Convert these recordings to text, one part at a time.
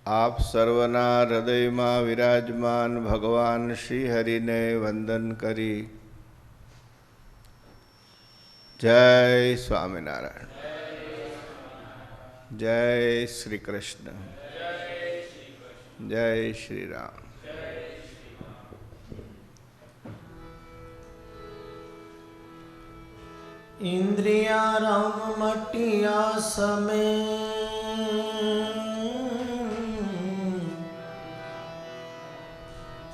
आप सर्वना हृदय में विराजमान भगवान श्री हरि ने वंदन करी। जय स्वामीनारायण। जय श्री कृष्ण। जय श्री राम। इंद्रिया राम मटिया समय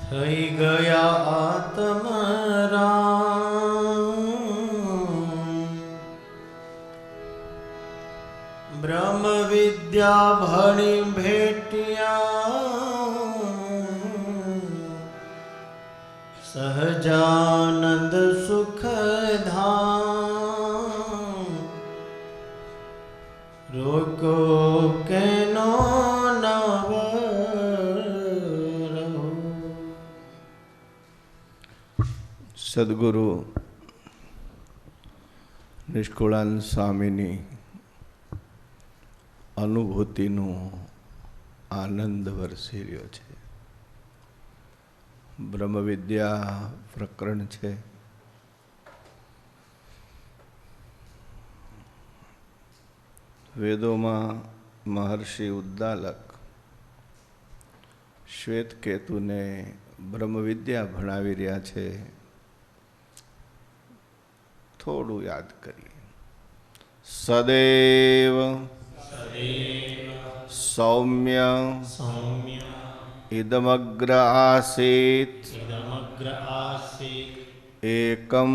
थई गया आत्म राम। ब्रह्म विद्या भणी भेटिया सहजानंद सुख धाम। रोको केनो नव रहो। सद्गुरु निष्कुळानंद स्वामीनी अनुभूतिनो आनंद वरसी रह्यो छे। ब्रह्मविद्या प्रकरण छे। वेदों में महर्षि उद्दालक श्वेतकेतु ने ब्रह्मविद्या भणावी रह्या छे। थोड़ू याद करिए। सदैव सौम्य इदमग्र आसीत् एकम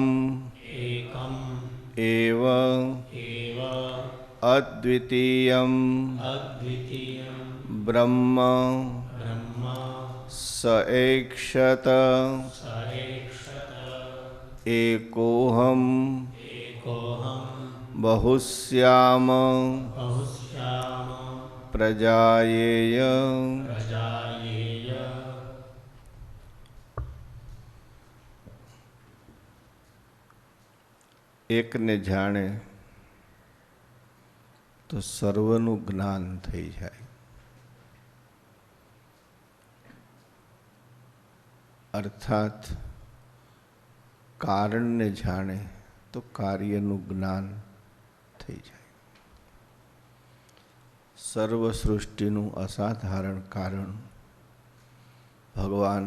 एव अद्वितीयं ब्रह्म स ऐक्षत एकोहम बहुश्याम प्रजायेय। एक ने जाने तो सर्वनु ज्ञान थई जाए। अर्थात कारण ने जाने तो कार्यनु ज्ञान थई जाए। सर्व सृष्टिनु असाधारण कारण भगवान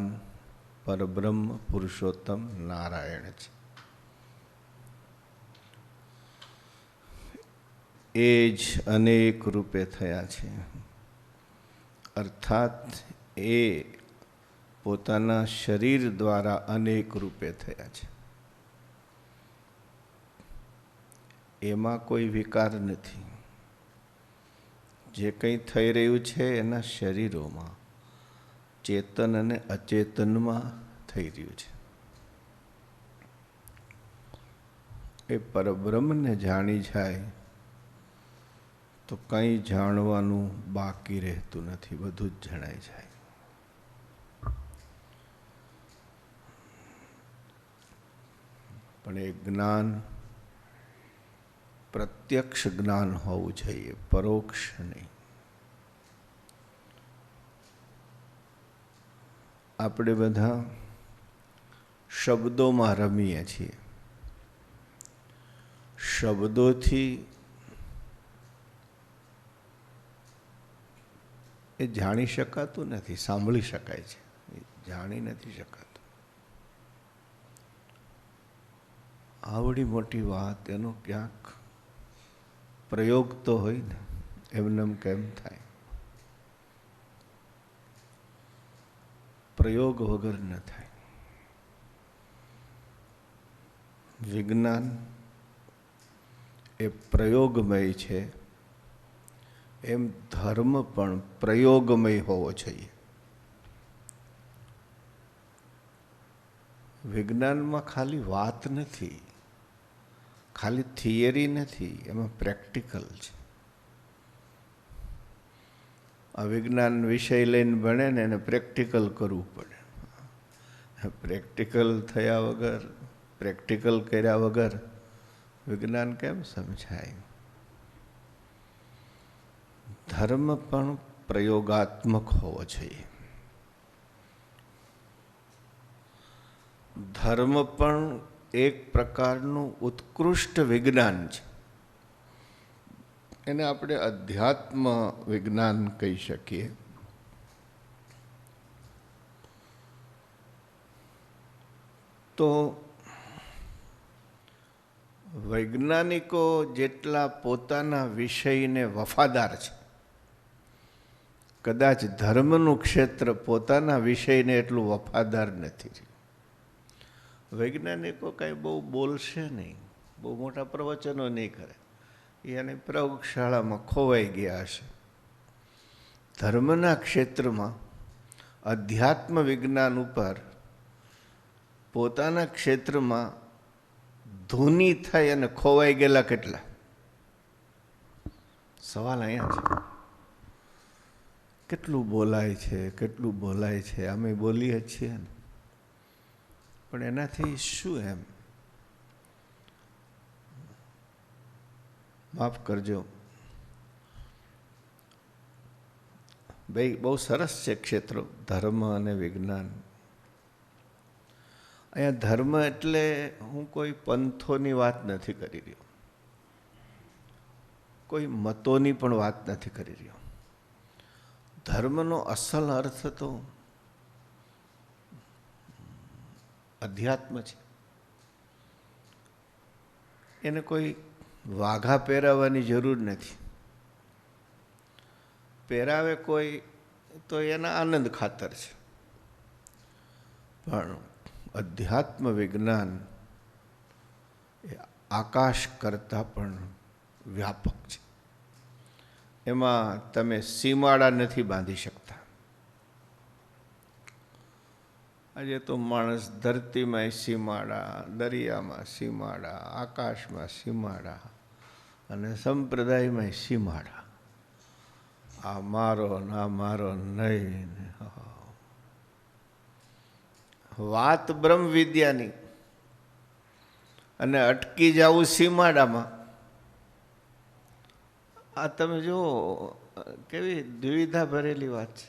परब्रह्म पुरुषोत्तम नारायण छे। एज अनेक रूपे थया छे। अर्थात ए पोताना शरीर द्वारा अनेक रूपे थया छे। एमां कोई विकार नथी। जे कई थई रह्युं छे एना शरीरोमां चेतन अने अचेतनमां थई रह्युं छे। ए परब्रह्म ने जाणी जाय तो कई जाणवानुं बाकी रहेतुं नथी, बधुं ज जणाई जाय। पण ए ज्ञान प्रत्यक्ष ज्ञान होवुं जोईए, परोक्ष नहीं। आपणे बधा शब्दों में रमीए छीए। शब्दोथी ए जाणी शकातुं नथी, सांभळी शकाय छे, जाणी नथी शकातुं। आवड़ी मोटी वात एनो क्यांक प्रयोग तो होय ने, एमनेम केम थाय? प्रयोग वगर न थाय। विज्ञान ए प्रयोगमय छे, एम धर्म पण प्रयोगमय होवो जोईए। विज्ञान में खाली वात नथी, खाली थियरी नहीं, एम प्रेक्टिकल है। अविज्ञान विषय लईने भणे ने एने प्रेक्टिकल करवू पड़े। प्रेक्टिकल थया वगर, प्रेक्टिकल कर्या वगर विज्ञान केम समझाय? धर्म पण પ્રયોગાત્મક હોવો જોઈએ. ધર્મ પણ એક પ્રકારનું ઉત્કૃષ્ટ વિજ્ઞાન છે. એને આપણે અધ્યાત્મ વિજ્ઞાન કહી શકીએ. તો વૈજ્ઞાનિકો જેટલા પોતાના વિષયને વફાદાર છે, કદાચ ધર્મનું ક્ષેત્ર પોતાના વિષયને એટલું વફાદાર નથી. વૈજ્ઞાનિકો કાંઈ બહુ બોલશે નહીં, બહુ મોટા પ્રવચનો નહીં કરે, એને પ્રયોગશાળામાં ખોવાઈ ગયા હશે. ધર્મના ક્ષેત્રમાં અધ્યાત્મ વિજ્ઞાન ઉપર પોતાના ક્ષેત્રમાં ધૂની થઈ અને ખોવાઈ ગયેલા કેટલા? સવાલ અહીંયા છે. કેટલું બોલાય છે, કેટલું બોલાય છે, અમે બોલીએ છીએ ને, પણ એનાથી શું? એમ માફ કરજો ભાઈ, બહુ સરસ છે ક્ષેત્રો ધર્મ અને વિજ્ઞાન. અહીંયા ધર્મ એટલે હું કોઈ પંથોની વાત નથી કરી રહ્યો, કોઈ મતોની પણ વાત નથી કરી રહ્યો. ધર્મનો અસલ અર્થ તો અધ્યાત્મ છે. એને કોઈ વાઘા પહેરાવવાની જરૂર નથી. પહેરાવે કોઈ તો એના આનંદ ખાતર છે, પણ અધ્યાત્મ વિજ્ઞાન એ આકાશ કરતાં પણ વ્યાપક છે. એમાં તમે સીમાડા નથી બાંધી શકતા. આજે તો માણસ ધરતીમાં સીમાડા, દરિયામાં સીમાડા, આકાશમાં સીમાડા અને સંપ્રદાયમાં સીમાડા. આ મારો ના મારો નહીં. વાત બ્રહ્મ વિદ્યાની અને અટકી જવું સીમાડામાં. આ તમે જુઓ કેવી દ્વિવિધા ભરેલી વાત છે.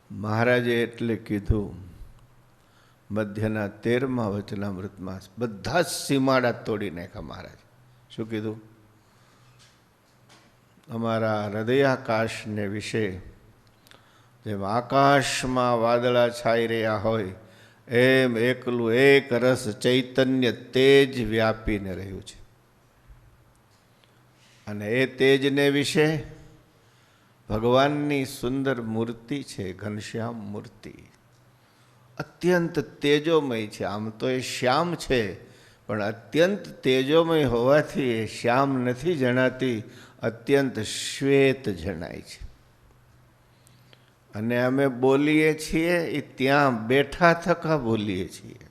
મહારાજે એટલે કીધું મધ્યના 13મા વચનામૃતમાં, બધા જ સીમાડા તોડી નાખ્યા મહારાજ. શું કીધું? અમારા હૃદયાકાશને વિશે જેમ આકાશમાં વાદળા છાઈ રહ્યા હોય એમ એકલું એક રસ ચૈતન્ય તેજ વ્યાપીને રહ્યું છે. અને એ તેજને વિશે ભગવાનની સુંદર મૂર્તિ છે, ઘનશ્યામ મૂર્તિ. અત્યંત તેજોમય છે. આમ તો એ શ્યામ છે, પણ અત્યંત તેજોમય હોવાથી એ શ્યામ નથી જણાતી, અત્યંત શ્વેત જણાય છે. અને અમે બોલીએ છીએ એ ત્યાં બેઠા થકા બોલીએ છીએ.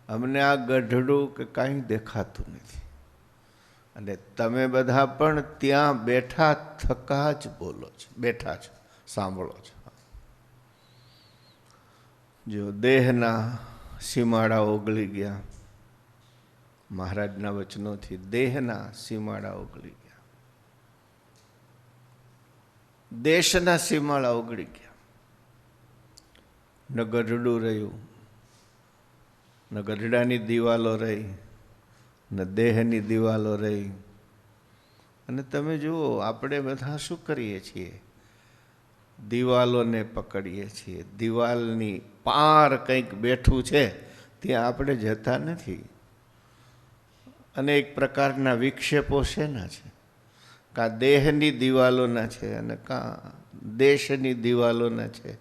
અમને આ ગઢડું કે કાંઈ દેખાતું નથી, અને તમે બધા પણ ત્યાં બેઠા થકા જ બોલો છો, બેઠા છો, સાંભળો છો. જો દેહના સીમાડા ઓગળી ગયા, મહારાજના વચનોથી દેહના સીમાડા ઓગળી ગયા, દેશના સીમાડા ઓગળી ગયા. ન ગઢડું રહ્યું, ન ગઢડાની દિવાલો રહી, ન દેહની દિવાલો રહી. અને તમે જુઓ આપણે બધા શું કરીએ છીએ? દિવાલોને પકડીએ છીએ. દિવાલની પાર કંઈક બેઠું છે ત્યાં આપણે જતા નથી. અનેક પ્રકારના વિક્ષેપો શેના છે? કાં દેહની દિવાલોના છે અને કાં દેશની દિવાલોના છે.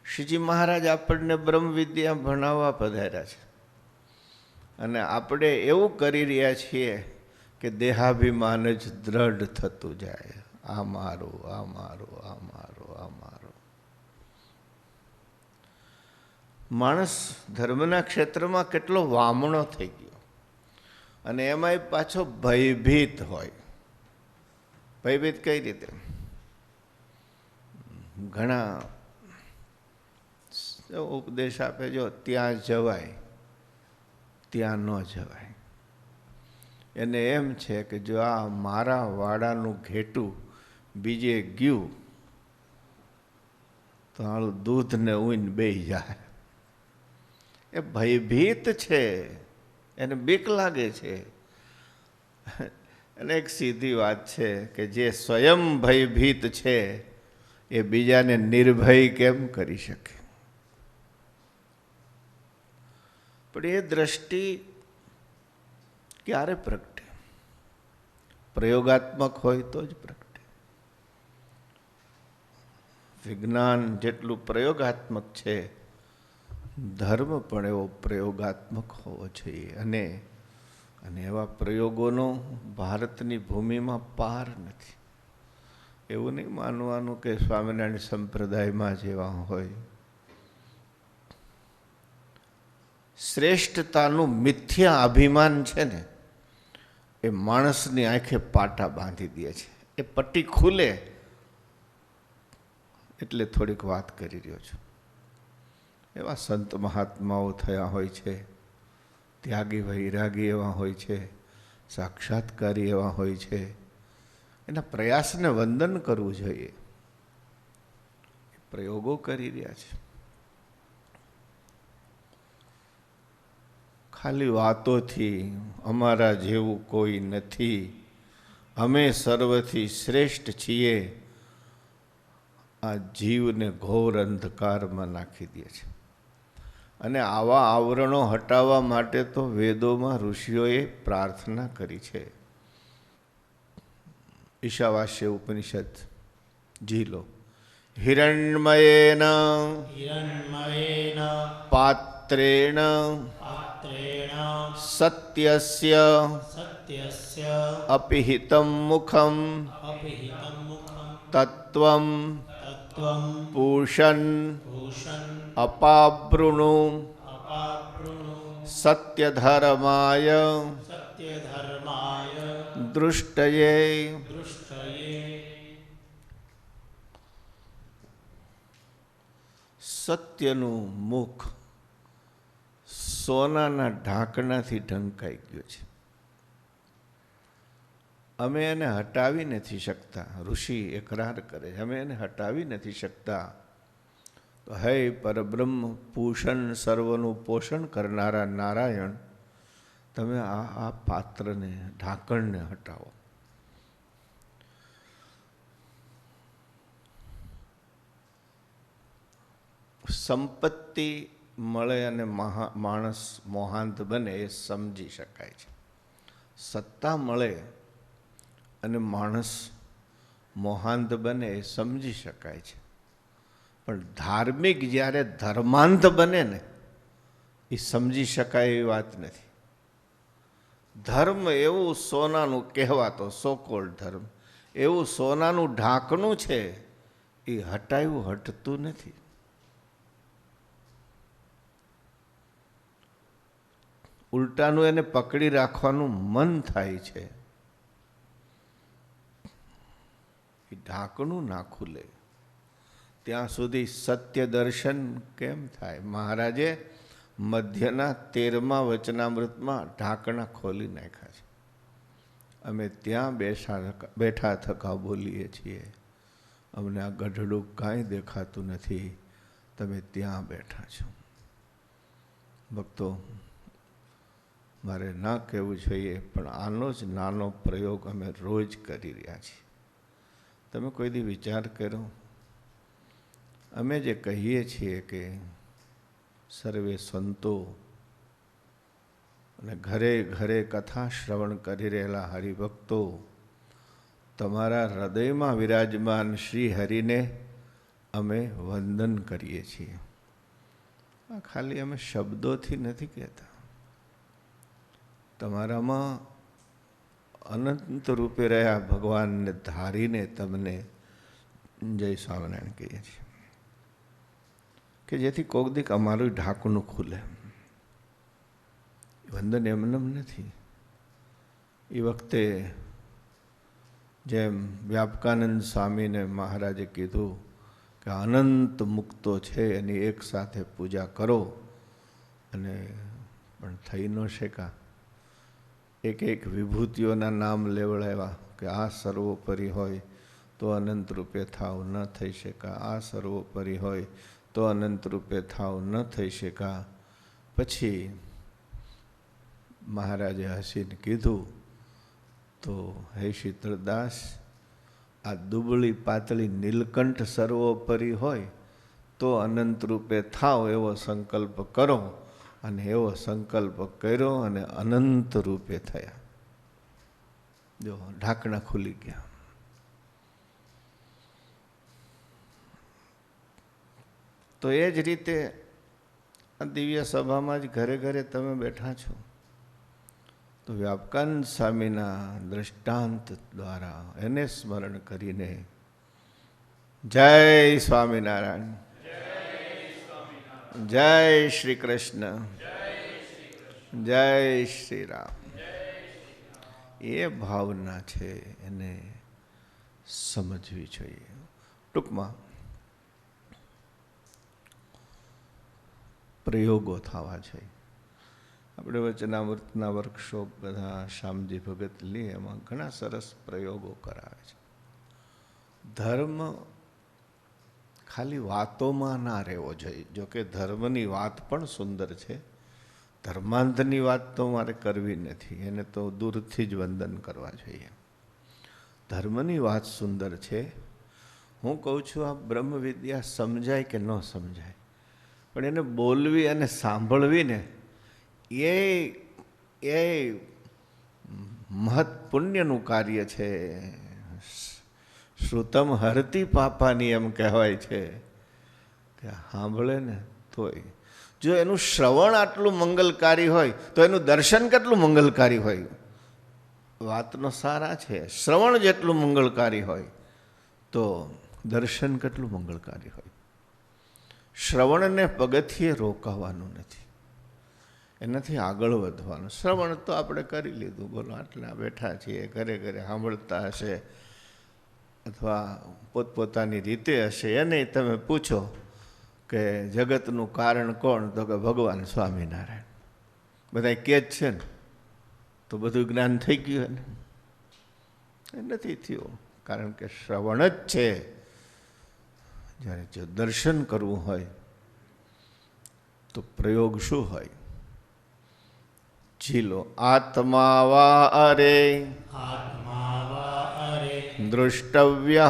શ્રીજી મહારાજ આપણને બ્રહ્મ વિદ્યા ભણાવવા પધાર્યા છે, અને આપણે એવું કરી રહ્યા છીએ કે દેહાભિમાન જ દ્રઢ થતું જાય. આ મારું, આ મારું, આ મારું, આ મારું. માણસ ધર્મના ક્ષેત્રમાં કેટલો વામણો થઈ ગયો, અને એમાંય પાછો ભયભીત હોય. ભયભીત કઈ રીતે? ઘણા ઉપદેશ આપે, જો ત્યાં જવાય ત્યાં ન જવાય. એને એમ છે કે જો આ મારા વાડાનું ઘેટું બીજે ગયું તો આળું દૂધ ને ઊન બેહી જાય. એ ભયભીત છે, એને બીક લાગે છે. અને એક સીધી વાત છે કે જે સ્વયં ભયભીત છે એ બીજાને નિર્ભય કેમ કરી શકે? પણ એ દ્રષ્ટિ ક્યારે પ્રગટે? પ્રયોગાત્મક હોય તો જ પ્રગટે. વિજ્ઞાન જેટલું પ્રયોગાત્મક છે, ધર્મ પણ એવો પ્રયોગાત્મક હોવો જોઈએ. અને એવા પ્રયોગોનો ભારતની ભૂમિમાં પાર નથી. એવું નહીં માનવાનું કે સ્વામિનારાયણ સંપ્રદાયમાં જેવા હોય. શ્રેષ્ઠતાનું મિથ્યા અભિમાન છે ને, એ માણસની આંખે પાટા બાંધી દે છે. એ પટ્ટી ખુલે એટલે થોડીક વાત કરી રહ્યો છું. એવા સંત મહાત્માઓ થયા હોય છે, ત્યાગી વૈરાગી એવા હોય છે, સાક્ષાત્કારી એવા હોય છે. એના પ્રયાસને વંદન કરવું જોઈએ. પ્રયોગો કરી રહ્યા છે. ખાલી વાતોથી અમારા જેવું કોઈ નથી, અમે સર્વથી શ્રેષ્ઠ છીએ, આ જીવને ઘોર અંધકારમાં નાખી દે છે. અને આવા આવરણો હટાવવા માટે તો વેદોમાં ઋષિઓએ પ્રાર્થના કરી છે. ઈશાવાસ્ય ઉપનિષદ ઝીલો. હિરણ્મયેન પાત્રેણ સત્યસ્ય અપિહિતમ મુખમ તત્વમ પૂષન અપાવૃણુ સત્યધર્માય દૃષ્ટયે. સત્યનું મુખ સોનાના ઢાંકણાથી ઢંકાઈ ગયું છે. અમે એને હટાવી નથી શકતા. ઋષિ એકરાર કરે છે, અમે એને હટાવી નથી શકતા. તો હે પરબ્રહ્મ પૂષણ, સર્વનું પોષણ કરનારા નારાયણ, તમે આ પાત્રને, ઢાંકણને હટાવો. સંપત્તિ મળે અને માણસ મોહાંત બને એ સમજી શકાય છે. સત્તા મળે અને માણસ મોહાંત બને એ સમજી શકાય છે. પણ ધાર્મિક જ્યારે ધર્માંત બને ને, એ સમજી શકાય એવી વાત નથી. ધર્મ એવું સોનાનું કહેવાતો સોકોલ્ડ ધર્મ, એવું સોનાનું ઢાંકણું છે, એ હટાયું હટતું નથી. ઉલટાનું એને પકડી રાખવાનું મન થાય છે. એ ઢાંકણું ના ખુલે ત્યાં સુધી સત્ય દર્શન કેમ થાય? મહારાજે મધ્યના 13મા વચનામૃતમાં ઢાંકણા ખોલી નાખ્યા છે. અમે ત્યાં બેઠા થકા બોલીએ છીએ, અમને આ ગઢડું કાંઈ દેખાતું નથી, તમે ત્યાં બેઠા છો. ભક્તો, મારે ના કહેવું જોઈએ, પણ આનો જ નાનો પ્રયોગ અમે રોજ કરી રહ્યા છીએ. તમે કોઈ દી વિચાર કરો, અમે જે કહીએ છીએ કે સર્વે સંતો અને ઘરે ઘરે કથા શ્રવણ કરી રહેલા હરિભક્તો તમારા હૃદયમાં વિરાજમાન શ્રી હરિને અમે વંદન કરીએ છીએ. આ ખાલી અમે શબ્દોથી નથી કહેતા. તમારામાં અનંત રૂપે રહ્યા ભગવાનને ધારીને તમને જય સ્વામિનારાયણ કહીએ છીએ, કે જેથી કોક દીક અમારું ઢાંકણું ખુલે. વંદન એમનેમ નથી. એ વખતે જેમ વ્યાપકાનંદ સ્વામીને મહારાજે કીધું કે અનંત મુક્તો છે એની એક સાથે પૂજા કરો, અને પણ થઈ ન શકા. એક એક વિભૂતિઓના નામ લેવડાવ્યા કે આ સર્વોપરી હોય તો અનંત રૂપે થાવ ન થઈ શકા, આ સર્વોપરી હોય તો અનંત રૂપે થાવ ન થઈ શકા. પછી મહારાજે હસીને કીધું, તો હે શીતળદાસ, આ દુબળી પાતળી નીલકંઠ સર્વોપરી હોય તો અનંત રૂપે થાવ એવો સંકલ્પ કરો. અને એવો સંકલ્પ કર્યો અને અનંત રૂપે થયા. જો ઢાંકણા ખુલી ગયા. તો એ જ રીતે આ દિવ્ય સભામાં જ ઘરે ઘરે તમે બેઠા છો, તો વ્યાપકાનંદ સ્વામીના દ્રષ્ટાંત દ્વારા એને સ્મરણ કરીને જય સ્વામિનારાયણ, જય શ્રી કૃષ્ણ, જય શ્રી રામ, એ ભાવના છે એને સમજવી જોઈએ. ટૂંકમાં પ્રયોગો થવા છે. આપણે વચનામૃતના વર્કશોપ બધા શ્યામજી ભગત લે, એમાં ઘણા સરસ પ્રયોગો કરાવે છે. ધર્મ ખાલી વાતોમાં ના રહેવો જોઈએ. જોકે ધર્મની વાત પણ સુંદર છે, ધર્માંધની વાત તો મારે કરવી નથી, એને તો દૂરથી જ વંદન કરવા જોઈએ. ધર્મની વાત સુંદર છે. હું કહું છું આ બ્રહ્મ વિદ્યા સમજાય કે ન સમજાય, પણ એને બોલવી અને સાંભળવી ને એ મહત પુણ્યનું કાર્ય છે. શ્રુતમ હરતી પાપાની એમ કહેવાય છે કે સાંભળે ને તોય. જો એનું શ્રવણ આટલું મંગલકારી હોય તો એનું દર્શન કેટલું મંગલકારી હોય. વાતનો સારા છે, શ્રવણ જેટલું મંગલકારી હોય તો દર્શન કેટલું મંગલકારી હોય. શ્રવણને પગથિયે રોકાવાનું નથી, એનાથી આગળ વધવાનું. શ્રવણ તો આપણે કરી લીધું, બોલો આટલા બેઠા છીએ, ઘરે ઘરે સાંભળતા હશે અથવા પોતપોતાની રીતે હશે. એને તમે પૂછો કે જગતનું કારણ કોણ, તો કે ભગવાન સ્વામિનારાયણ. બધા કે જ છે ને, તો બધું જ્ઞાન થઈ ગયું ને? એ નથી થયું, કારણ કે શ્રવણ જ છે. જ્યારે જો દર્શન કરવું હોય તો પ્રયોગ શું હોય? જીલો આત્મા વા અરે દ્રષ્ટવ્ય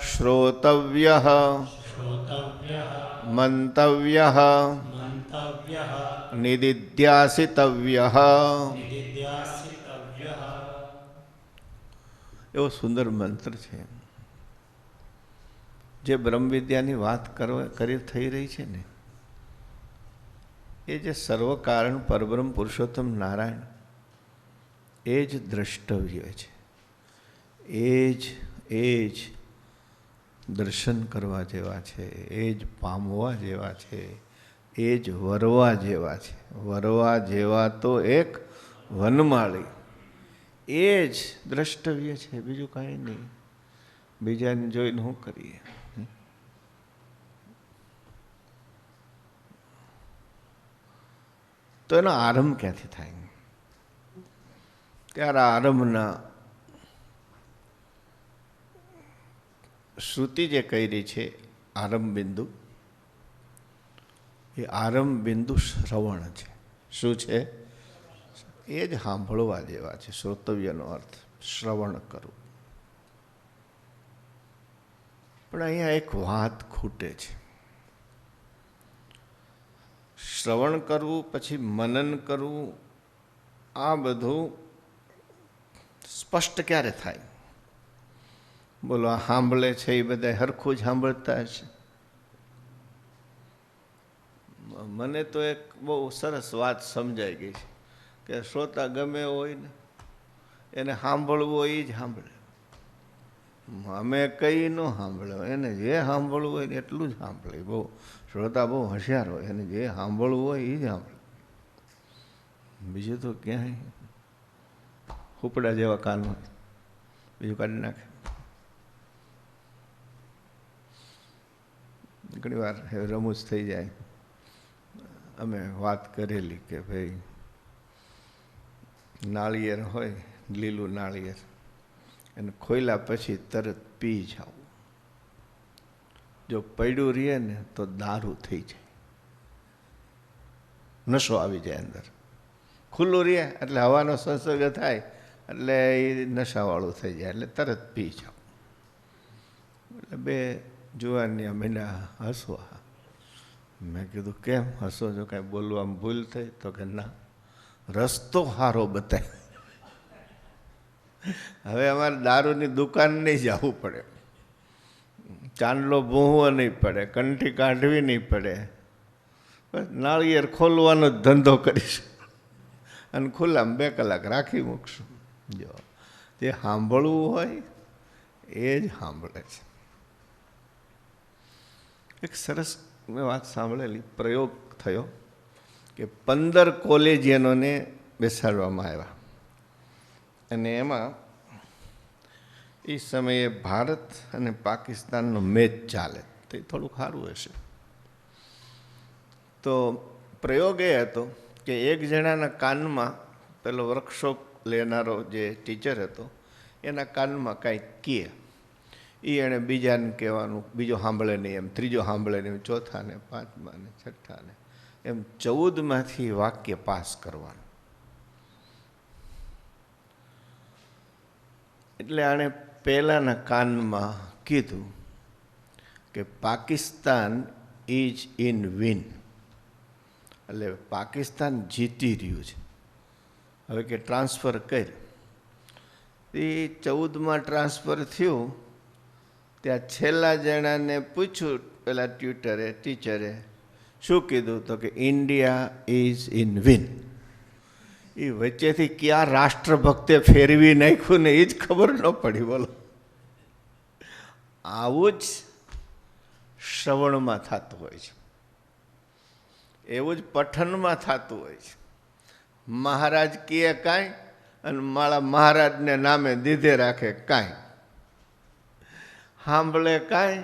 શ્રોતવ્ય મંતવ્ય નિદિધ્યાસિતવ્ય. એવો સુંદર મંત્ર છે. જે બ્રહ્મવિદ્યાની વાત કરી થઈ રહી છે ને, એ જે સર્વકારણ પરબ્રહ્મ પુરુષોત્તમ નારાયણ, એ જ દ્રષ્ટવ્ય છે. એ જ દર્શન કરવા જેવા છે, એ જ પામવા જેવા છે, એ જ વરવા જેવા છે. વરવા જેવા તો એક વનમાળી, એ જ દ્રષ્ટવ્ય છે, બીજું કાંઈ નહીં. બીજાને જોઈને શું કરીએ? તો એનો આરંભ ક્યાંથી થાય? ત્યારે આરંભના શ્રુતિ જે કહી રહી છે આરંભ બિંદુ, એ આરંભ બિંદુ શ્રવણ છે. શું છે? એ જ સાંભળવા જેવા છે. શ્રોતવ્યનો અર્થ શ્રવણ કરવું. પણ અહીંયા એક વાત ખૂટે છે. શ્રવણ કરવું, પછી મનન કરવું, આ બધું સ્પષ્ટ ક્યારે થાય? બોલો, આ સાંભળે છે એ બધા હરખું જ સાંભળતા હશે? મને તો એક બહુ સરસ વાત સમજાઈ ગઈ છે કે શ્રોતા ગમે હોય ને, એને સાંભળવું હોય એ જ સાંભળે. અમે કઈ ન સાંભળે, એને જે સાંભળવું હોય ને એટલું જ સાંભળે. બહુ શ્રોતા બહુ હોશિયાર હોય, એને જે સાંભળવું હોય એ જ સાંભળે. બીજું તો ક્યાંય હુપડા જેવા કાન હોય, બીજું કાઢી નાખે. ઘણી વાર રમૂજ થઈ જાય. અમે વાત કરેલી કે ભાઈ નાળિયેર હોય, લીલું નાળિયેર, અને ખોલ્યા પછી તરત પી જાવ. જો પડ્યું રહે ને તો દારૂ થઈ જાય, નશો આવી જાય અંદર. ખુલ્લું રહે એટલે હવાનો સંસર્ગ થાય એટલે એ નશાવાળું થઈ જાય, એટલે તરત પી જાવ. એટલે બે જુવાનની મહિના હસવા. મેં કીધું કેમ હસો છો, કાંઈ બોલવામાં ભૂલ થઈ? તો કે ના, રસ્તો સારો બતાવ્યો. હવે અમારે દારૂની દુકાન નહીં જવું પડે, ચાંદલો ભૂંવો નહીં પડે, કંઠી કાઢવી નહીં પડે, બસ નાળિયેર ખોલવાનો જ ધંધો કરીશું અને ખુલ્લામાં 2 કલાક રાખી મૂકશું. જો જે સાંભળવું હોય એ જ સાંભળે છે. એક સરસ મેં વાત સાંભળેલી, પ્રયોગ થયો કે 15 કોલેજિયનોને બેસાડવામાં આવ્યા, અને એમાં એ સમયે ભારત અને પાકિસ્તાનનો મેચ ચાલે, તો એ થોડુંક સારું હશે. તો પ્રયોગ એ હતો કે એક જણાના કાનમાં, પેલો વર્કશોપ લેનારો જે ટીચર હતો એના કાનમાં કાંઈક કહે, એ એણે બીજાને કહેવાનું, બીજો સાંભળે નહીં એમ, ત્રીજો સાંભળે નહીં, ચોથાને, પાંચમાને, છઠ્ઠાને, એમ 14માંથી વાક્ય પાસ કરવાનું. એટલે આણે પહેલાના કાનમાં કીધું કે પાકિસ્તાન ઇઝ ઇન વિન, એટલે પાકિસ્તાન જીતી રહ્યું છે. હવે કે ટ્રાન્સફર કર. એ 14માં ટ્રાન્સફર થયું ત્યાં છેલ્લા જણાને પૂછ્યું, પેલા ટીચરે શું કીધું? તો કે ઇન્ડિયા ઇઝ ઇન વિન. એ વચ્ચેથી ક્યાં રાષ્ટ્રભક્તે ફેરવી નાખ્યું ને એ જ ખબર ન પડી. બોલો, આવું જ શ્રવણમાં થતું હોય છે, એવું જ પઠનમાં થતું હોય છે. મહારાજ કહે કાંઈ અને મારા મહારાજને નામે દીધે રાખે કાંઈ, સાંભળે કાંઈ,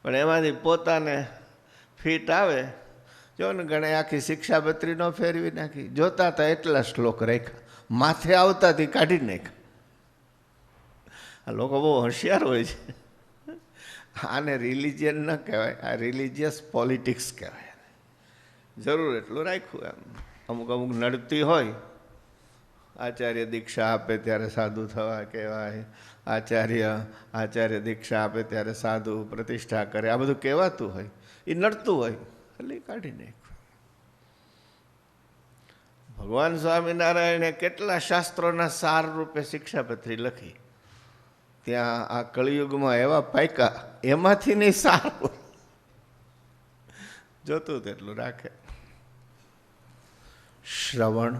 પણ એમાંથી પોતાને ફીટ આવે. જો ને ગણે આખી શિક્ષાપત્રી ન ફેરવી નાખી, જોતા હતા એટલા શ્લોક રાખ્યા, માથે આવતાથી કાઢી નાખ્યા. આ લોકો બહુ હોશિયાર હોય છે. આને રિલિજિયન ન કહેવાય, આ રિલિજિયસ પોલિટિક્સ કહેવાય. જરૂર એટલું રાખ્યું. એમ અમુક અમુક નડતી હોય, આચાર્ય દીક્ષા આપે ત્યારે સાધુ થવા કહેવાય, આચાર્ય દીક્ષા આપે ત્યારે સાધુ પ્રતિષ્ઠા કરે, આ બધું કહેવાતું હોય, એ નડતું હોય એટલે કાઢી નાખ્યું. ભગવાન સ્વામિનારાયણે કેટલા શાસ્ત્રોના સાર રૂપે શિક્ષાપત્રી લખી. ત્યાં આ કળિયુગમાં એવા પાયકા, એમાંથી નહીં સારું, જોતું તેટલું રાખે. શ્રવણ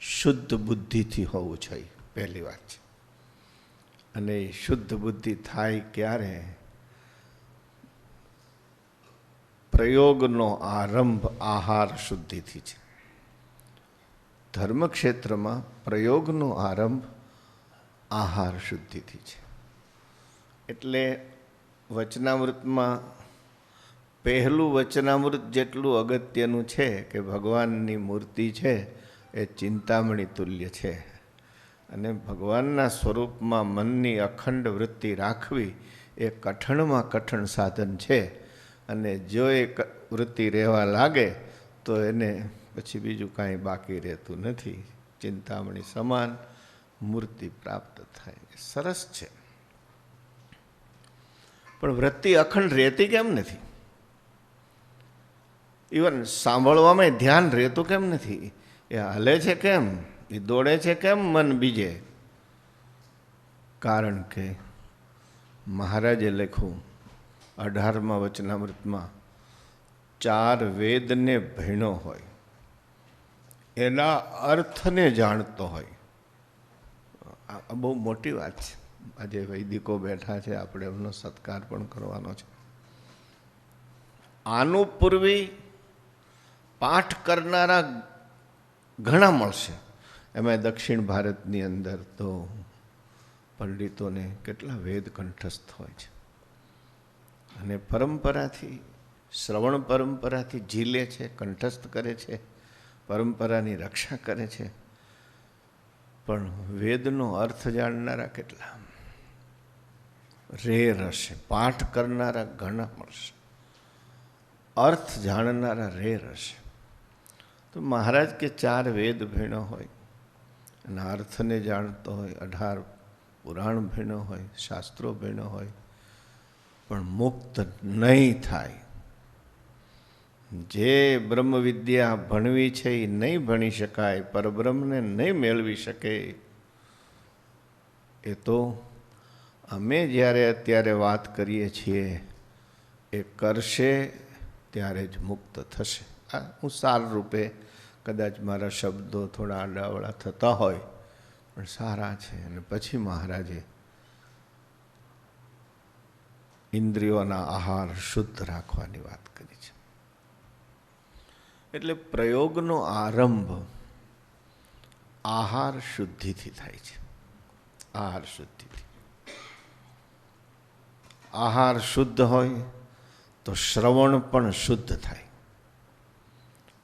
શુદ્ધ બુદ્ધિથી હોવું જોઈએ, પહેલી વાત છે. અને શુદ્ધ બુદ્ધિ થાય ક્યારે? પ્રયોગનો આરંભ આહાર શુદ્ધિથી છે. ધર્મક્ષેત્રમાં પ્રયોગનો આરંભ આહાર શુદ્ધિથી છે. એટલે વચનામૃતમાં પહેલું વચનામૃત જેટલું અગત્યનું છે કે ભગવાનની મૂર્તિ છે એ ચિંતામણી તુલ્ય છે, અને ભગવાનના સ્વરૂપમાં મનની અખંડ વૃત્તિ રાખવી એ કઠણમાં કઠણ સાધન છે. અને જો એ વૃત્તિ રહેવા લાગે તો એને પછી બીજું કાંઈ બાકી રહેતું નથી. ચિંતામણી સમાન મૂર્તિ પ્રાપ્ત થાય. સરસ છે, પણ વૃત્તિ અખંડ રહેતી કેમ નથી? ઇવન સાંભળવામાં ધ્યાન રહેતું કેમ નથી? એ હલે છે કેમ? એ દોડે છે કેમ મન બીજે? કારણ કે મહારાજે લખ્યું 18મા વચનામૃતમાં, 4 વેદને ભણ્યો હોય, એના અર્થને જાણતો હોય. આ બહુ મોટી વાત છે. આજે વૈદિકો બેઠા છે, આપણે એમનો સત્કાર પણ કરવાનો છે. આનું પૂર્વી પાઠ કરનારા ઘણા મળશે. એમાં દક્ષિણ ભારતની અંદર તો પંડિતોને કેટલા વેદ કંઠસ્થ હોય છે, અને પરંપરાથી, શ્રવણ પરંપરાથી ઝીલે છે, કંઠસ્થ કરે છે, પરંપરાની રક્ષા કરે છે. પણ વેદનો અર્થ જાણનારા કેટલા? રેર હશે. પાઠ કરનારા ઘણા મળશે, અર્થ જાણનારા રેર હશે. તો મહારાજ કે 4 વેદ ભેણો હોય અને અર્થને જાણતો હોય, 18 પુરાણ ભેણો હોય, શાસ્ત્રો ભેણો હોય, પણ મુક્ત નહીં થાય. જે બ્રહ્મ વિદ્યા ભણવી છે એ નહીં ભણી શકાય, પરબ્રહ્મને નહીં મેળવી શકે. એ તો અમે જ્યારે અત્યારે વાત કરીએ છીએ એ કરશે ત્યારે જ મુક્ત થશે. આ હું સાર રૂપે કદાચ મારા શબ્દો થોડા આડાવડા થતા હોય પણ સારા છે. અને પછી મહારાજે ઇન્દ્રિયોના આહાર શુદ્ધ રાખવાની વાત કરી છે. એટલે પ્રયોગનો આરંભ આહાર શુદ્ધિથી થાય છે. આહાર શુદ્ધિથી. આહાર શુદ્ધ હોય તો શ્રવણ પણ શુદ્ધ થાય.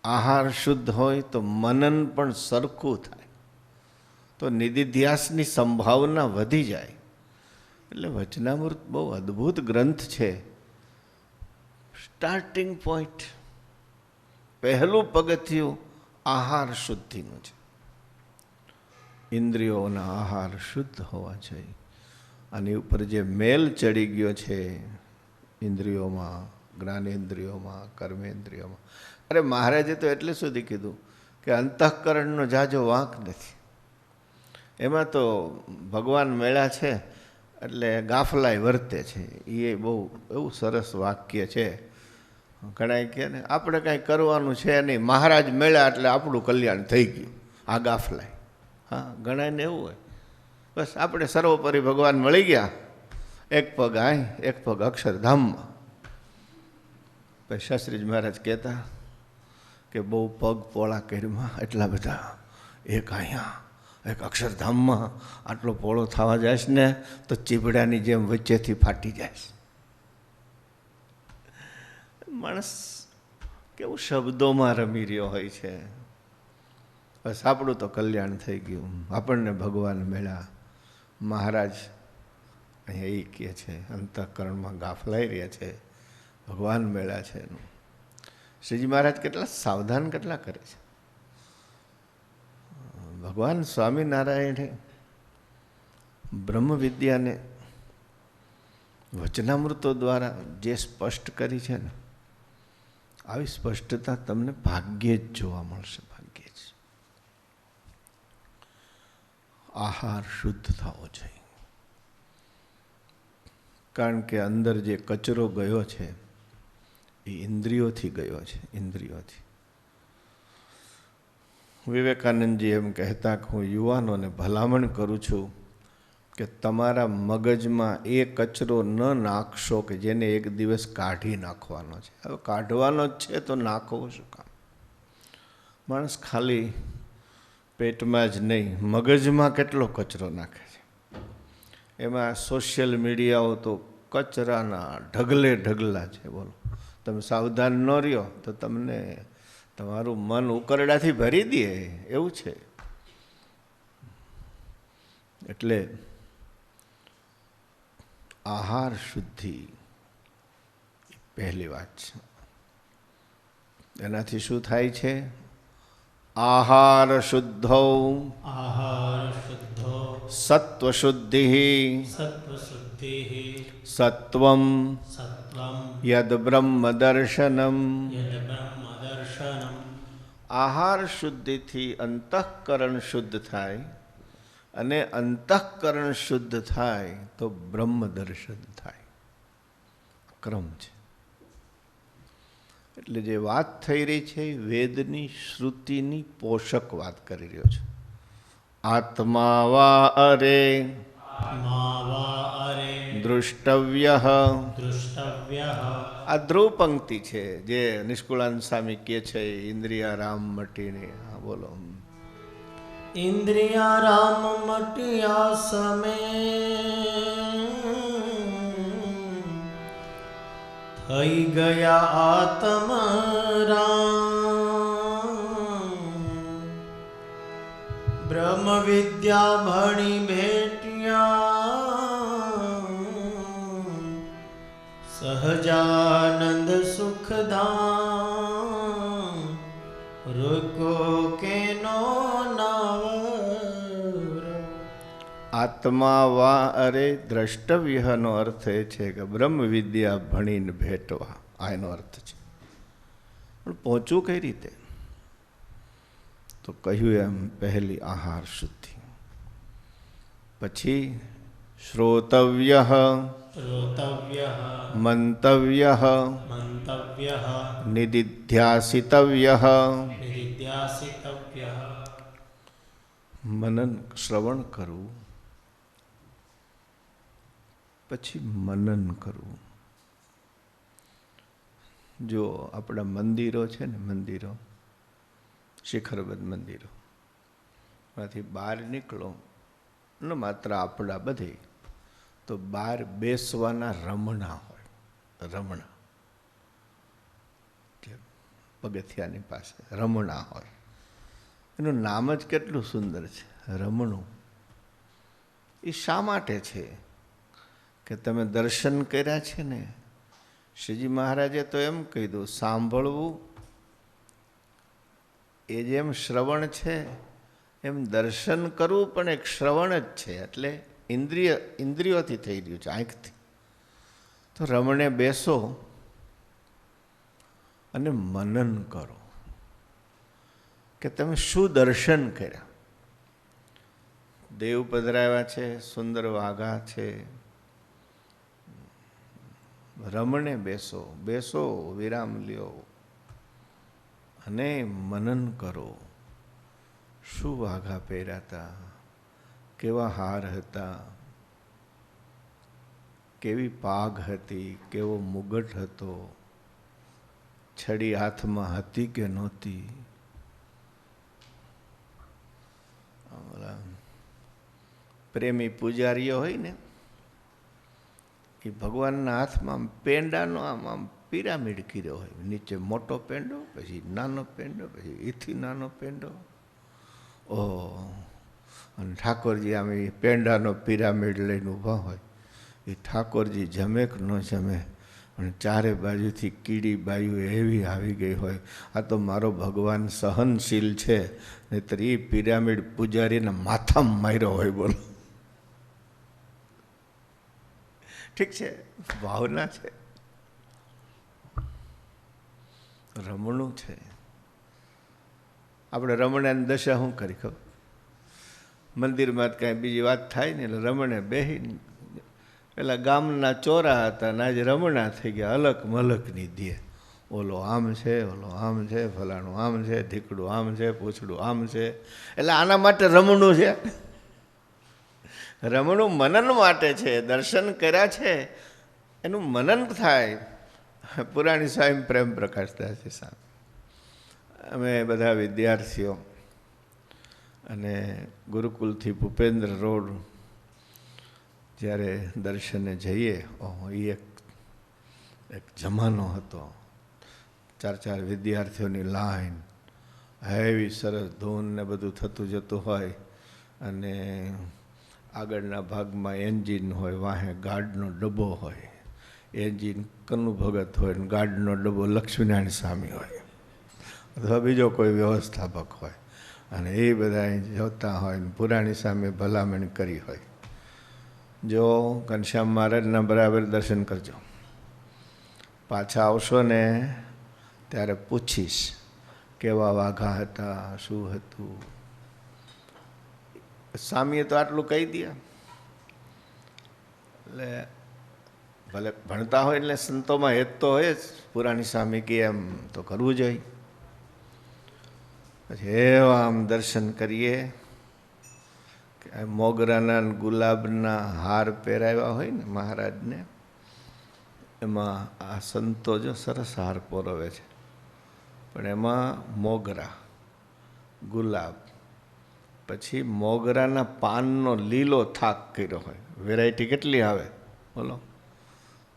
આહાર શુદ્ધ હોય તો મનન પણ સરખું થાય, તો નિધિધ્યાસની સંભાવના વધી જાય. એટલે વચનામૃત બહુ અદ્ભુત ગ્રંથ છે. સ્ટાર્ટિંગ પોઈન્ટ, પહેલું પગથિયું આહાર શુદ્ધિનું છે. ઇન્દ્રિયોના આહાર શુદ્ધ હોવા જોઈએ. આની ઉપર જે મેલ ચડી ગયો છે ઇન્દ્રિયોમાં, જ્ઞાનેન્દ્રિયોમાં, કર્મેન્દ્રિયોમાં, અરે મહારાજે તો એટલે સુધી કીધું કે અંતઃકરણનો જાજો વાંક નથી. એમાં તો ભગવાન મેળા છે એટલે ગાફલાય વર્તે છે. એ બહુ એવું સરસ વાક્ય છે. ઘણા કહે ને આપણે કાંઈ કરવાનું છે નહીં, મહારાજ મેળા એટલે આપણું કલ્યાણ થઈ ગયું. આ ગાફલાય. હા, ઘણાને એવું હોય, બસ આપણે સર્વોપરી ભગવાન મળી ગયા, એક પગ અહીં એક પગ અક્ષરધામમાં. પછી શાસ્ત્રીજી મહારાજ કહેતા કે બહુ પગ પોળા કરીમાં એટલા બધા, એક અહીંયા એક અક્ષરધામમાં આટલો પોળો થવા જાય ને તો ચીબડાની જેમ વચ્ચેથી ફાટી જાય. માણસ કેવું શબ્દોમાં રમી રહ્યો હોય છે. બસ આપણું તો કલ્યાણ થઈ ગયું, આપણને ભગવાન મળ્યા. મહારાજ અહીંયા એ કહે છે અંતઃકરણમાં ગાફલાઈ રહ્યા છે, ભગવાન મળ્યા છે. શ્રીજી મહારાજ કેટલા સાવધાન કેટલા કરે છે. ભગવાન સ્વામિનારાયણે બ્રહ્મ વિદ્યાને વચનામૃતો દ્વારા જે સ્પષ્ટ કરી છે ને, આવી સ્પષ્ટતા તમને ભાગ્યે જ જોવા મળશે. ભાગ્યે જ. આહાર શુદ્ધ થવો જોઈએ, કારણ કે અંદર જે કચરો ગયો છે એ ઇન્દ્રિયોથી ગયો છે. ઇન્દ્રિયોથી. વિવેકાનંદજી એમ કહેતા કે હું યુવાનોને ભલામણ કરું છું કે તમારા મગજમાં એ કચરો ન નાખશો કે જેને એક દિવસ કાઢી નાખવાનો છે. હવે કાઢવાનો જ છે તો નાખવો શું કામ? માણસ ખાલી પેટમાં જ નહીં, મગજમાં કેટલો કચરો નાખે છે. એમાં સોશિયલ મીડિયાઓ તો કચરાના ઢગલે ઢગલા છે. બોલો, તમે સાવધાન ન રહ્યો તો તમને તમારું મન ઉકરડાથી ભરી દે એવું છે. એટલે આહાર શુદ્ધિ પહેલી વાત છે. એનાથી શું થાય છે? આહાર શુદ્ધો સત્વ શુદ્ધિ સત્વમ યદ બ્રહ્મ દર્શનમ. આહાર શુદ્ધિથી અંતઃકરણ શુદ્ધ થાય, અને અંતઃકરણ શુદ્ધ થાય તો બ્રહ્મ દર્શન થાય. ક્રમ છે. એટલે જે વાત થઈ રહી છે વેદની શ્રુતિની પોષક વાત કરી રહ્યો છે. આત્મા વા અરે દ્રષ્ટવ્ય. આ ધ્રુવ પંક્તિ છે જે નિષ્કુળાનંદ સ્વામી કહે છે ઇન્દ્રિયારામ મટીને. હા બોલો. ઇન્દ્રિયારામ મટિયા સમે થઈ ગયા આત્મરામ. બ્રહ્મ વિદ્યા ભણી ભેટ્યા સહજાનંદ સુખધામ રૂકો કેનો નાવર. આત્મા વા અરે દ્રષ્ટવ્યનો અર્થ એ છે કે બ્રહ્મ વિદ્યા ભણીને ભેટવા, આ એનો અર્થ છે. પણ પહોંચવું કઈ રીતે? તો કહ્યું એમ પહેલી આહાર શુદ્ધિ, પછી શ્રોતવ્ય, શ્રોતવ્ય મંતવ્ય, મંતવ્ય નિદિધ્યાસિતવ્ય, નિર્ધ્યાસિતવ્ય. મનન શ્રવણ કરવું, પછી મનન કરવું. જો આપણા મંદિરો છે ને, મંદિરો શિખરબદ્ધ મંદિરો માંથી બહાર નીકળો ને માત્ર આપણા બધે તો બહાર બેસવાના રમણા હોય, રમણા પગથિયાની પાસે રમણા હોય. એનું નામ જ કેટલું સુંદર છે, રમણું. એ શા માટે છે કે તમે દર્શન કર્યા છે ને, શ્રીજી મહારાજે તો એમ કહી દઉં, સાંભળવું એ જેમ શ્રવણ છે એમ દર્શન કરવું પણ એક શ્રવણ જ છે. એટલે ઇન્દ્રિયોથી થઈ રહ્યું છે, આંખથી. તો રમણે બેસો અને મનન કરો કે તમે શું દર્શન કર્યા. દેવ પધરાવ્યા છે, સુંદર વાઘા છે. રમણે બેસો, બેસો, વિરામ લ્યો અને મનન કરો. શું વાઘા પહેર્યા હતા, કેવા હાર હતા, કેવી પાઘ હતી, કેવો મુગટ હતો, છડી હાથમાં હતી કે નહોતી. પ્રેમી પૂજારીઓ હોય ને, એ ભગવાનના હાથમાં પેંડાનો આમ પિરામિડ કર્યો હોય. નીચે મોટો પેંડો, પછી નાનો પેંડો, પછી એથી નાનો પેંડો. ઓહ! અને ઠાકોરજી આમ એ પેંડાનો પિરામિડ લઈને ઊભા હોય. એ ઠાકોરજી જમે કે ન જમે, અને ચારે બાજુથી કીડી બાયું એવી આવી ગઈ હોય. આ તો મારો ભગવાન સહનશીલ છે, નહીતર એ પિરામિડ પૂજારીને માથામાં માર્યો હોય. બોલો, ઠીક છે, ભાવના છે, રમણું છે. આપણે રમણાની દશા શું કરી ખબર? મંદિરમાં કાંઈ બીજી વાત થાય ને એટલે રમણે બેહીને, પેલા ગામના ચોરા હતા ને આજે રમણા થઈ ગયા, અલક મલકની દે. ઓલો આમ છે, ઓલો આમ છે, ફલાણું આમ છે, ઢીકડું આમ છે, પૂછડું આમ છે. એટલે આના માટે રમણું છે. રમણું મનન માટે છે. દર્શન કર્યા છે એનું મનન થાય. પુરાણી સ્વામી પ્રેમ પ્રકાશદાસ છે સાહેબ, અમે બધા વિદ્યાર્થીઓ અને ગુરુકુલથી ભૂપેન્દ્ર રોડ જ્યારે દર્શને જઈએ, એ એક જમાનો હતો. 4 વિદ્યાર્થીઓની લાઈન, હેવી સરસ ધૂન ને બધું થતું જતું હોય, અને આગળના ભાગમાં એન્જિન હોય, વાહે ગાર્ડનો ડબ્બો હોય. એન્જિન કનુ ભગત હોય ને ગાર્ડનો ડબ્બો લક્ષ્મીનારાયણ સ્વામી હોય, અથવા બીજો કોઈ વ્યવસ્થાપક હોય. અને એ બધા જોતા હોય ને પુરાણી સામે ભલામણ કરી હોય, જો ઘનશ્યામ મહારાજના બરાબર દર્શન કરજો, પાછા આવશો ને ત્યારે પૂછીશ કેવા વાઘા હતા, શું હતું. સ્વામીએ તો આટલું કહી દે. એટલે ભલે ભણતા હોય એટલે સંતોમાં હેત તો હોય જ, પુરાણી સ્વામી કે એમ તો કરવું જોઈએ. પછી એવા આમ દર્શન કરીએ કે મોગરાના ગુલાબના હાર પહેરાવ્યા હોય ને મહારાજને, એમાં આ સંતો જો સરસ હાર પોરવે છે, પણ એમાં મોગરા, ગુલાબ, પછી મોગરાના પાનનો લીલો થાક કર્યો હોય. વેરાયટી કેટલી આવે બોલો.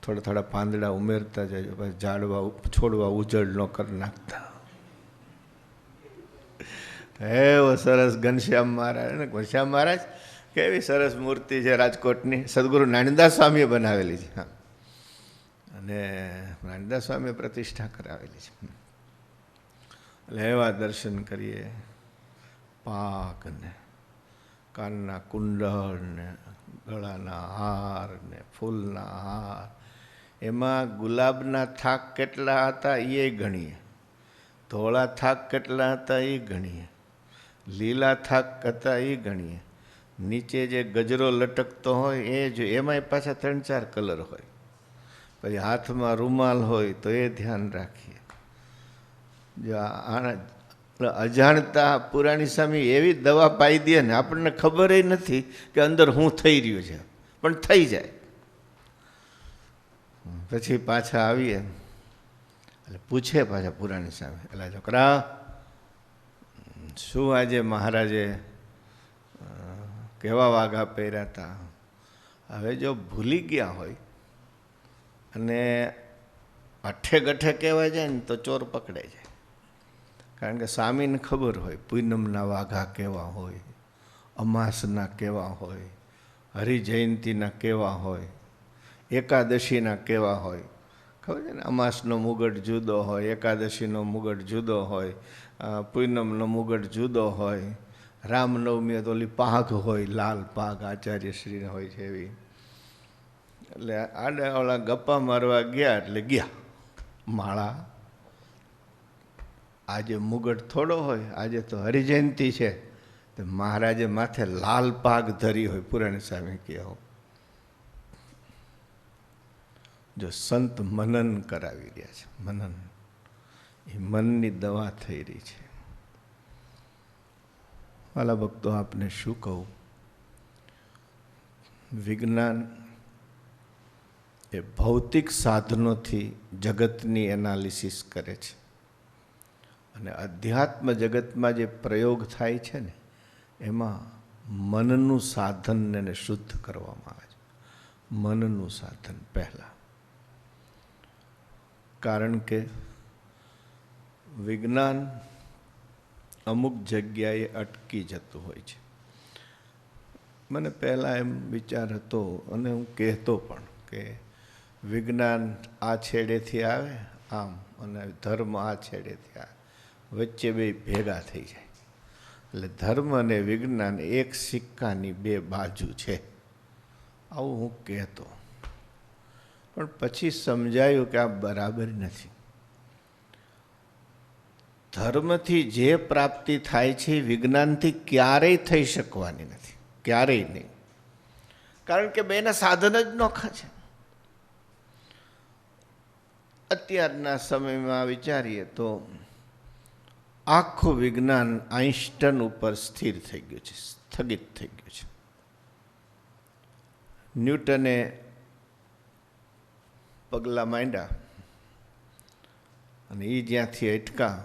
થોડા થોડા પાંદડા ઉમેરતા જજો, પછી ઝાડવા છોડવા ઉજળ ન કરી નાખતા. એવો સરસ ઘનશ્યામ મહારાજ ને ઘનશ્યામ મહારાજ કેવી સરસ મૂર્તિ છે રાજકોટની, સદગુરુ નાનંદાસ સ્વામીએ બનાવેલી છે. હા, અને નાનંદાસ સ્વામીએ પ્રતિષ્ઠા કરાવેલી છે. એટલે એવા દર્શન કરીએ. પાક ને કાનના કુંડળ ને ગળાના હાર ને ફૂલના હાર, એમાં ગુલાબના થાક કેટલા હતા એ ગણીએ, ધોળા થાક કેટલા હતા એ ગણીએ, લીલા થાક હતા એ ગણીએ, નીચે જે ગજરો લટકતો હોય એ જો, એમાંય પાછા 3-4 કલર હોય, પછી હાથમાં રૂમાલ હોય તો એ ધ્યાન રાખીએ. જો અજાણતા પુરાણી સ્વામી એવી દવા પાઈ દે ને, આપણને ખબર નથી કે અંદર શું થઈ રહ્યું છે, પણ થઈ જાય. પછી પાછા આવીએ એટલે પૂછે પાછા પુરાણી સ્વામી, એટલે છોકરા શું આજે મહારાજે કેવા વાઘા પહેર્યા હતા? હવે જો ભૂલી ગયા હોય અને અઠે ગઠે કહેવાય જાય ને તો ચોર પકડાઈ જાય. કારણ કે સ્વામીને ખબર હોય પૂનમના વાઘા કેવા હોય, અમાસના કેવા હોય, હરિજયંતીના કેવા હોય, એકાદશીના કેવા હોય. ખબર છે ને, અમાસનો મુગટ જુદો હોય, એકાદશીનો મુગટ જુદો હોય, પૂનમનો મુગટ જુદો હોય, રામનવમી તો ઓલી પાઘ હોય, લાલ પાઘ આચાર્યશ્રીને હોય છે એવી. એટલે આડે ઓલા ગપ્પા મારવા ગયા એટલે ગયા માળા. આજે મુગટ થોડો હોય, આજે તો હરિજયંતી છે, તો મહારાજે માથે લાલ પાઘ ધરી હોય. પુરાણી સ્વામી કહો, જો સંત મનન કરાવી રહ્યા છે, મનન એ મનની દવા થઈ રહી છે. વાલા ભક્તો, આપને શું કહું, વિજ્ઞાન એ ભૌતિક સાધનોથી જગતની એનાલિસિસ કરે છે, અને અધ્યાત્મ જગતમાં જે પ્રયોગ થાય છે ને, એમાં મનનું સાધનને શુદ્ધ કરવામાં આવે છે. મનનું સાધન પહેલાં, કારણ કે વિજ્ઞાન અમુક જગ્યાએ અટકી જતું હોય છે. મને પહેલાં એમ વિચાર હતો અને હું કહેતો પણ કે વિજ્ઞાન આ છેડેથી આવે આમ, અને ધર્મ આ છેડેથી આવે, વચ્ચે બે ભેગા થઈ જાય. એટલે ધર્મ અને વિજ્ઞાન એક સિક્કાની બે બાજુ છે, આવું હું કહેતો. પણ પછી સમજાયું કે આ બરાબર નથી. ધર્મથી જે પ્રાપ્તિ થાય છે વિજ્ઞાનથી ક્યારેય થઈ શકવાની નથી, ક્યારેય નહીં. કારણ કે બેના સાધન જ નોખા છે. અત્યારના સમયમાં વિચારીએ તો આખું વિજ્ઞાન આઇન્સ્ટાઈન ઉપર સ્થિર થઈ ગયું છે, સ્થગિત થઈ ગયું છે. ન્યૂટને પગલાં માંડ્યા અને એ જ્યાંથી અટકા,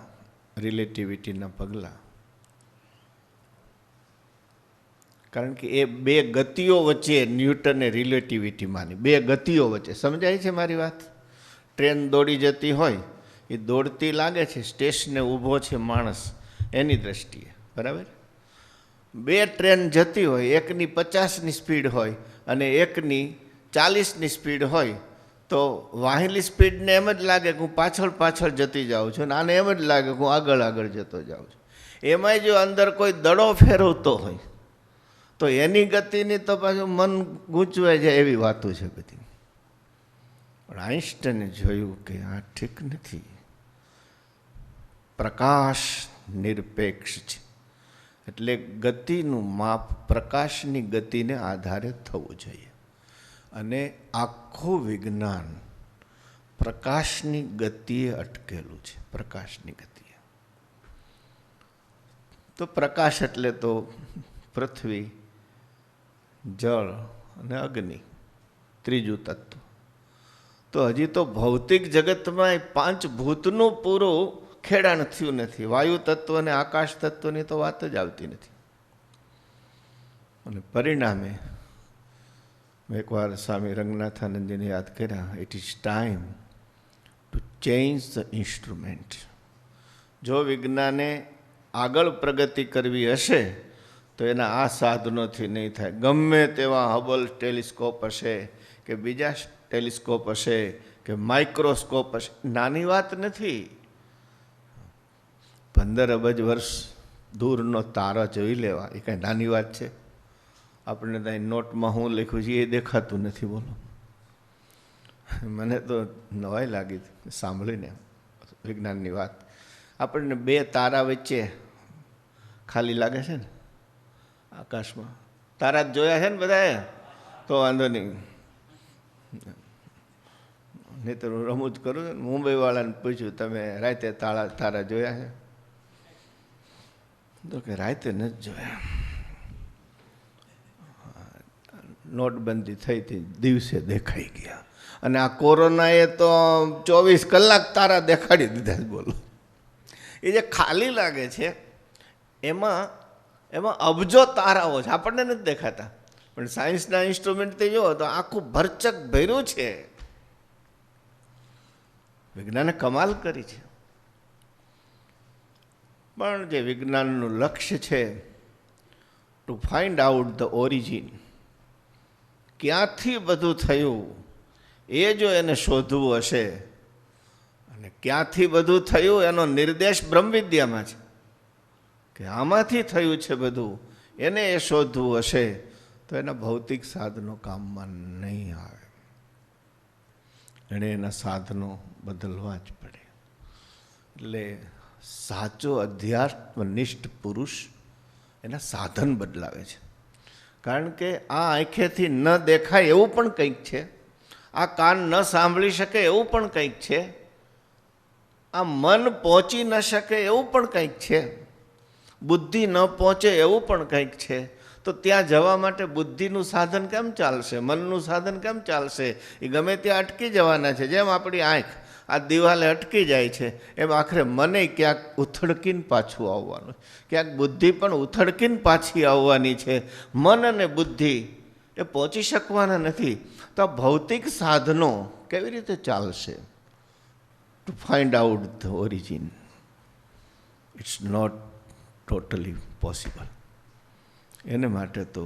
રિલેટિવિટીના પગલાં. કારણ કે એ બે ગતિઓ વચ્ચે, ન્યૂટને રિલેટિવિટી માની, બે ગતિઓ વચ્ચે, સમજાય છે મારી વાત? ટ્રેન દોડી જતી હોય, એ દોડતી લાગે છે, સ્ટેશને ઊભો છે માણસ એની દ્રષ્ટિએ, બરાબર? બે ટ્રેન જતી હોય, એકની 50ની સ્પીડ હોય અને એકની 40ની સ્પીડ હોય, તો વાહેલી સ્પીડને એમ જ લાગે કે હું પાછળ પાછળ જતી જાઉં છું, અને આને એમ જ લાગે કે હું આગળ આગળ જતો જાઉં છું. એમાંય જો અંદર કોઈ દડો ફેરવતો હોય તો એની ગતિની તો પાછું મન ગૂંચવાઈ જાય એવી વાતો છે બધી. પણ આઇન્સ્ટાઈને જોયું કે આ ઠીક નથી. પ્રકાશ નિરપેક્ષ છે, એટલે ગતિનું માપ પ્રકાશની ગતિને આધારે થવું જોઈએ. અને આખું વિજ્ઞાન પ્રકાશની ગતિએ અટકેલું છે, પ્રકાશની ગતિએ. તો પ્રકાશ એટલે તો પૃથ્વી, જળ અને અગ્નિ, ત્રીજું તત્વ. તો હજી તો ભૌતિક જગતમાં 5 ભૂતનું પૂરું ખેડાણ થયું નથી. વાયુ તત્વ અને આકાશ તત્વની તો વાત જ આવતી નથી. અને પરિણામે એકવાર સ્વામી રંગનાથાનંદજીને યાદ કર્યા, it is time to change the instrument. જો વિજ્ઞાને આગળ પ્રગતિ કરવી હશે તો એના આ સાધનોથી નહીં થાય. ગમે તેવા હબલ ટેલિસ્કોપ હશે કે બીજા ટેલિસ્કોપ હશે કે માઇક્રોસ્કોપ હશે, નાની વાત નથી. 15 અબજ વર્ષ દૂરનો તારો જોઈ લેવા એ કાંઈ નાની વાત છે? આપણને ત્યાં નોટમાં હું લખ્યું છે એ દેખાતું નથી. બોલો, મને તો નવાઈ લાગી સાંભળીને વિજ્ઞાનની વાત. આપણને 2 તારા વચ્ચે ખાલી લાગે છે ને આકાશમાં. તારા જ જોયા છે ને બધાએ? તો વાંધો નહીં. નહીં તો રમૂજ કરું ને, મુંબઈવાળાને પૂછ્યું તમે રાતે તારા જોયા છે? તો કે રાતે નથી જોયા. નોટબંધી થઈ હતી દિવસે દેખાઈ ગયા. અને આ કોરોનાએ તો 24 કલાક તારા દેખાડી દીધા. બોલો, એ જે ખાલી લાગે છે એમાં અબજો તારાઓ છે, આપણને નથી દેખાતા. પણ સાયન્સના ઇન્સ્ટ્રુમેન્ટથી જુઓ તો આખું ભરચક ભર્યું છે. વિજ્ઞાને કમાલ કરી છે. પણ જે વિજ્ઞાનનું લક્ષ્ય છે two find out the origin, ક્યાંથી બધું થયું એ જો એને શોધવું હશે, અને ક્યાંથી બધું થયું એનો નિર્દેશ બ્રહ્મવિદ્યામાં છે કે આમાંથી થયું છે બધું, એને એ શોધવું હશે તો એના ભૌતિક સાધનો કામમાં નહીં આવે. એણે એના સાધનો બદલવા જ પડે. એટલે સાચો અધ્યાત્મનિષ્ઠ પુરુષ એના સાધન બદલાવે છે. કારણ કે આ આંખેથી ન દેખાય એવું પણ કંઈક છે, આ કાન ન સાંભળી શકે એવું પણ કંઈક છે, આ મન પહોંચી ન શકે એવું પણ કંઈક છે, બુદ્ધિ ન પહોંચે એવું પણ કંઈક છે. તો ત્યાં જવા માટે બુદ્ધિનું સાધન કેમ ચાલશે? મનનું સાધન કેમ ચાલશે? એ ગમે ત્યાં અટકી જવાના છે. જેમ આપણી આંખ આ દિવાલે અટકી જાય છે એમ આખરે મને ક્યાંક ઉથડકીને પાછું આવવાનું, ક્યાંક બુદ્ધિ પણ ઉથડકીને પાછી આવવાની છે. મન અને બુદ્ધિ એ પહોંચી શકવાના નથી. તો આ ભૌતિક સાધનો કેવી રીતે ચાલશે? To find out the origin it's not totally possible. એને માટે તો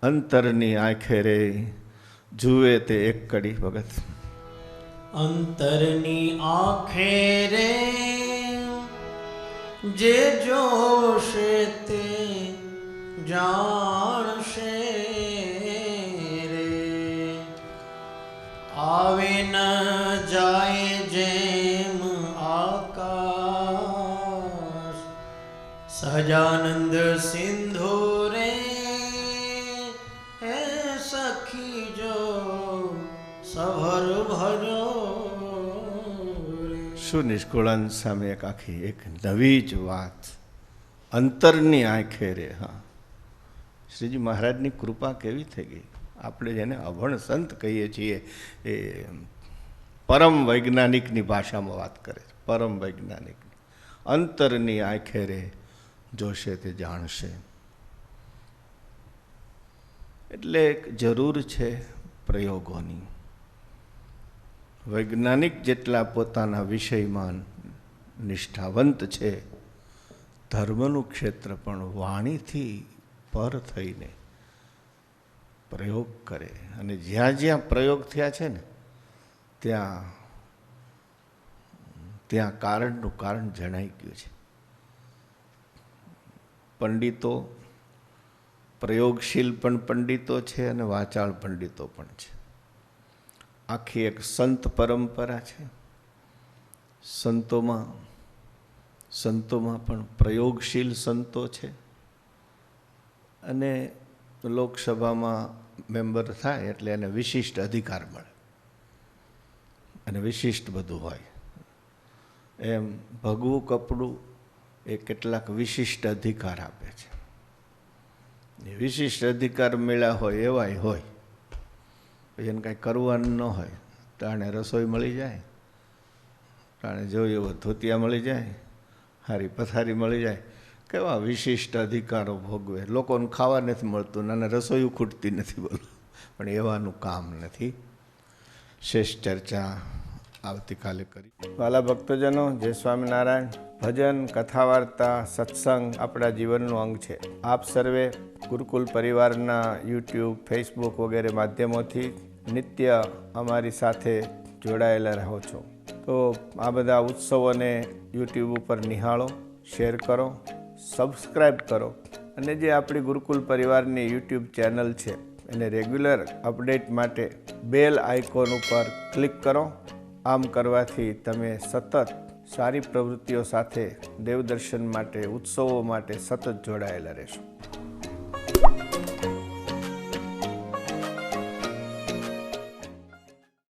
અંતરની આંખે રે જુએ તે એક કડી. ભગત, અંતરની આંખે રે જે જોશે તે જાણશે રે. આવે ન જાય જેમ આકાશ, સહજાનંદ સિંધુ રે હે સખી જો સભર ભજો. શું નિષ્કુળાનંદ સામે એક આખી એક નવી જ વાત, અંતરની આંખે રે. હા, શ્રીજી મહારાજની કૃપા કેવી થઈ ગઈ. આપણે જેને અભણ સંત કહીએ છીએ એ પરમ વૈજ્ઞાનિકની ભાષામાં વાત કરે છે. પરમ વૈજ્ઞાનિકની અંતરની આંખે રે જોશે તે જાણશે. એટલે જરૂર છે પ્રયોગોની. વૈજ્ઞાનિક જેટલા પોતાના વિષયમાં નિષ્ઠાવંત છે, ધર્મનું ક્ષેત્ર પણ વાણીથી પર થઈને પ્રયોગ કરે. અને જ્યાં જ્યાં પ્રયોગ થયા છે ને ત્યાં કારણનું કારણ જણાઈ ગયું છે. પંડિતો પ્રયોગશીલ પણ પંડિતો છે અને વાચાળ પંડિતો પણ છે. આખી એક સંત પરંપરા છે. સંતોમાં પણ પ્રયોગશીલ સંતો છે. અને લોકસભામાં મેમ્બર થાય એટલે એને વિશિષ્ટ અધિકાર મળે અને વિશિષ્ટ બધું હોય. એમ ભગવું કપડું એ કેટલાક વિશિષ્ટ અધિકાર આપે છે. એ વિશિષ્ટ અધિકાર મળ્યા હોય એવાય હોય. પછી એને કાંઈ કરવાનું ન હોય, તાણે રસોઈ મળી જાય, તાણે જોઈએ એવો ધોતિયા મળી જાય, સારી પથારી મળી જાય. કેવા વિશિષ્ટ અધિકારો ભોગવે. લોકોને ખાવા નથી મળતું અને રસોઈ ખૂટતી નથી. બોલો, પણ એવાનું કામ નથી. શેષ ચર્ચા આવતીકાલે કરી. વાલા ભક્તજનો, જય સ્વામિનારાયણ. ભજન, કથા, વાર્તા, સત્સંગ આપણા જીવનનું અંગ છે. આપ સર્વે ગુરુકુલ પરિવારના યુટ્યુબ, ફેસબુક વગેરે માધ્યમોથી નિત્ય અમારી સાથે જોડાયેલા રહો છો. તો આ બધા ઉત્સવોને યુટ્યુબ ઉપર નિહાળો, શેર કરો, સબસ્ક્રાઈબ કરો અને જે આપણી ગુરુકુલ પરિવારની યુટ્યુબ ચેનલ છે એને રેગ્યુલર અપડેટ માટે બેલ આઇકોન ઉપર ક્લિક કરો. આમ કરવાથી તમે સતત સારી પ્રવૃત્તિઓ સાથે દેવદર્શન માટે, ઉત્સવો માટે સતત જોડાયેલા રહેશો.